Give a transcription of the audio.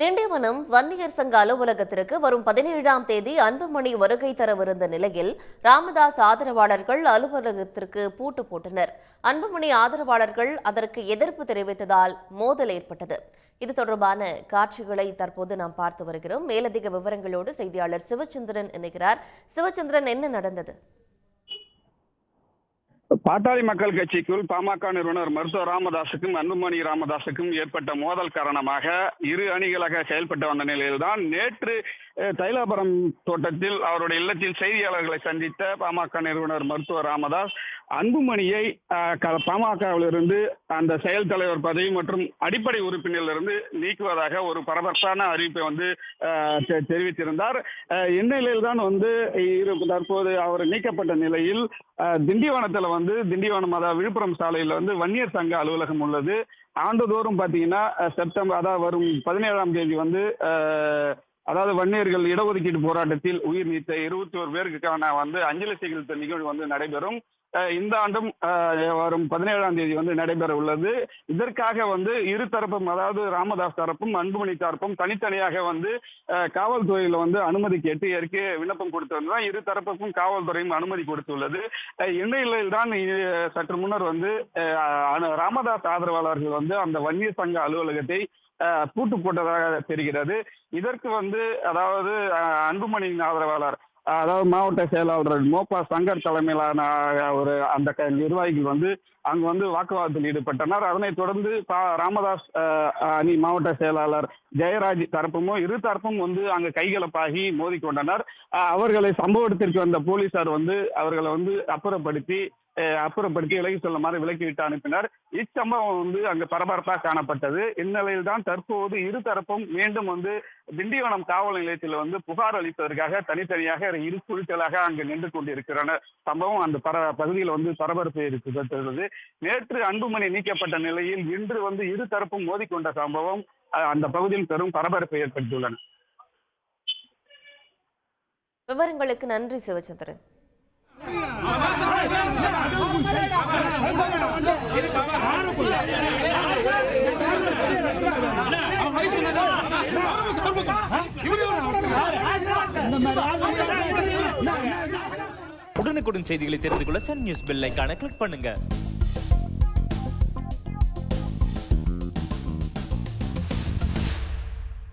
திண்டிவனம் வன்னியர் சங்க அலுவலகத்திற்கு வரும் 17ஆம் தேதி அன்புமணி வருகை தரவிருந்த நிலையில் ராமதாஸ் ஆதரவாளர்கள் அலுவலகத்திற்கு பூட்டு போட்டனர். அன்புமணி ஆதரவாளர்கள் அதற்கு எதிர்ப்பு தெரிவித்ததால் மோதல் ஏற்பட்டது. இது தொடர்பான காட்சிகளை தற்போது நாம் பார்த்து வருகிறோம். மேலதிக விவரங்களோடு செய்தியாளர் சிவச்சந்திரன் இணைகிறார். சிவச்சந்திரன், என்ன நடந்தது? பாட்டாளி மக்கள் கட்சிக்குள் பாமக நிறுவனர் மருத்துவர் ராமதாசுக்கும் அன்புமணி ராமதாசுக்கும் ஏற்பட்ட மோதல் காரணமாக இரு அணிகளாக செயல்பட்டு வந்த நிலையில்தான் நேற்று தைலாபுரம் தோட்டத்தில் அவருடைய இல்லத்தில் செய்தியாளர்களை சந்தித்த பாமக நிறுவனர் மருத்துவர் ராமதாஸ் அன்புமணியை பாமகவிலிருந்து அந்த செயல் தலைவர் பதவி மற்றும் அடிப்படை உறுப்பினரிலிருந்து நீக்குவதாக ஒரு பரபரப்பான அறிவிப்பை தெரிவித்திருந்தார். இந்நிலையில்தான் தற்போது அவர் நீக்கப்பட்ட நிலையில் திண்டிவனத்துல திண்டிவனம் அதாவது விழுப்புரம் சாலையில வன்னியர் சங்க அலுவலகம் உள்ளது. ஆண்டுதோறும் பாத்தீங்கன்னா செப்டம்பர் அதாவது வரும் 17ஆம் தேதி அதாவது வன்னியர்கள் இடஒதுக்கீடு போராட்டத்தில் உயிர் நீத்த 21 பேருக்கான அஞ்சலி செலுத்த நிகழ்வு நடைபெறும். இந்த ஆண்டும் வரும் 17ஆம் தேதி நடைபெற உள்ளது. இதற்காக இரு தரப்பும் அதாவது ராமதாஸ் தரப்பும் அன்புமணி தரப்பும் தனித்தனியாக காவல்துறையில அனுமதி கேட்டு ஏற்கனவே விண்ணப்பம் கொடுத்திருந்தா இரு தரப்புக்கும் காவல்துறையும் அனுமதி கொடுத்துள்ளது. இந்நிலையில் தான் சற்று முன்னர் ராமதாஸ் ஆதரவாளர்கள் அந்த வன்னியர் சங்க அலுவலகத்தை பூட்டு போட்டதாக தெரிகிறது. இதற்கு அதாவது அன்புமணியின் ஆதரவாளர் அதாவது மாவட்ட செயலாளர் மோபா சங்கர் தலைமையிலான அந்த நிர்வாகிகள் அங்கு வாக்குவாதத்தில் ஈடுபட்டனர். அதனைத் தொடர்ந்து ராமதாஸ் அணி மாவட்ட செயலாளர் ஜெயராஜ் தரப்பும் இரு தரப்பும் அங்கு கைகலப்பாகி மோதிக்கொண்டனர். அவர்களை சம்பவ இடத்திற்கு வந்த போலீசார் அவர்களை அப்புறப்படுத்தி விலகி செல்லுமாறு விலக்கிவிட்டு அனுப்பினர். இச்சம்பவம் அங்கு பரபரப்பாக காணப்பட்டது. இந்நிலையில் தான் தற்போது இரு தரப்பும் மீண்டும் திண்டிவனம் காவல் நிலையத்தில் புகார் அளிப்பதற்காக தனித்தனியாக இரு குழுக்களாக அங்கு நின்று கொண்டிருக்கிறனர். சம்பவம் அந்த பகுதியில் பரபரப்பு ஏற்படுகிறது. நேற்று அன்புமணி நீக்கப்பட்ட நிலையில் இன்று இரு தரப்பும் மோதிக்கொண்ட சம்பவம் அந்த பகுதியில் பெரும் பரபரப்பை ஏற்படுத்தியுள்ளன. விவரங்களுக்கு நன்றி சிவச்சந்திரன். உடனுக்குடன் செய்திகளை தெரிந்து கொள்ள சன் நியூஸ் பெல் ஐகானை கிளிக் பண்ணுங்க.